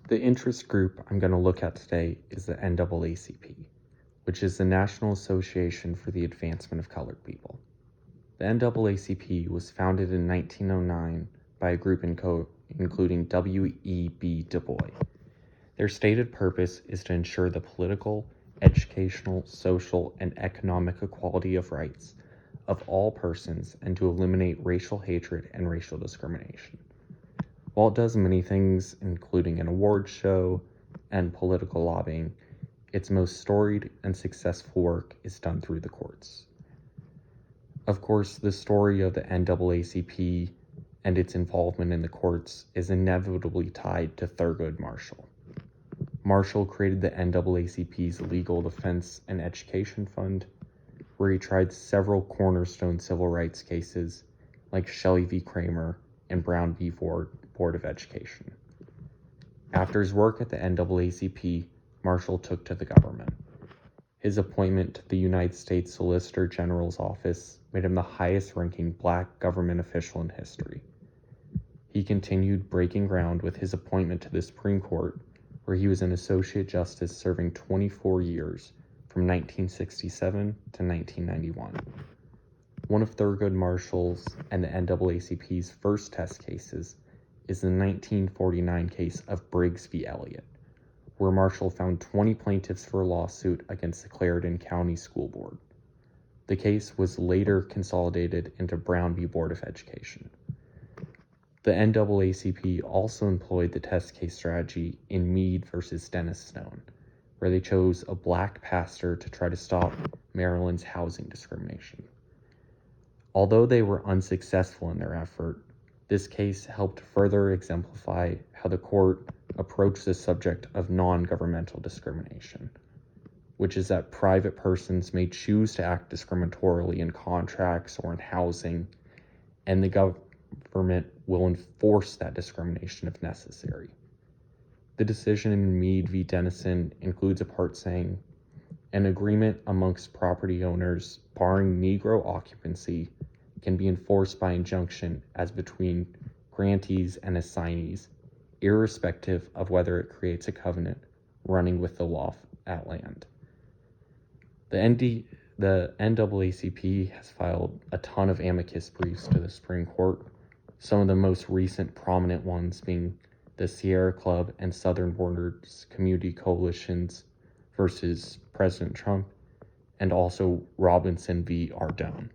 The interest group I'm going to look at today is the NAACP, which is the National Association for the Advancement of Colored People. The NAACP was founded in 1909 by a group including W.E.B. Du Bois. Their stated purpose is to ensure the political, educational, social, and economic equality of rights of all persons and to eliminate racial hatred and racial discrimination. While it does many things, including an award show and political lobbying, its most storied and successful work is done through the courts. Of course, the story of the NAACP and its involvement in the courts is inevitably tied to Thurgood Marshall. Marshall created the NAACP's Legal Defense and Education Fund, where he tried several cornerstone civil rights cases like Shelley v. Kramer and Brown v. Board of Education. After his work at the NAACP, Marshall took to the government. His appointment to the United States Solicitor General's office made him the highest-ranking black government official in history. He continued breaking ground with his appointment to the Supreme Court, where he was an Associate Justice serving 24 years from 1967 to 1991. One of Thurgood Marshall's and the NAACP's first test cases is the 1949 case of Briggs v. Elliott, where Marshall found 20 plaintiffs for a lawsuit against the Clarendon County School Board. The case was later consolidated into Brown v. Board of Education. The NAACP also employed the test case strategy in Meade v. Dennis Stone, where they chose a black pastor to try to stop Maryland's housing discrimination. Although they were unsuccessful in their effort, this case helped further exemplify how the court approached the subject of non-governmental discrimination, which is that private persons may choose to act discriminatorily in contracts or in housing, and the government will enforce that discrimination if necessary. The decision in Meade v. Dennison includes a part saying, an agreement amongst property owners barring Negro occupancy can be enforced by injunction as between grantees and assignees, irrespective of whether it creates a covenant running with the law at land. The NAACP has filed a ton of amicus briefs to the Supreme Court, some of the most recent prominent ones being the Sierra Club and Southern Borders Community Coalitions versus President Trump, and also Robinson v. Ardone.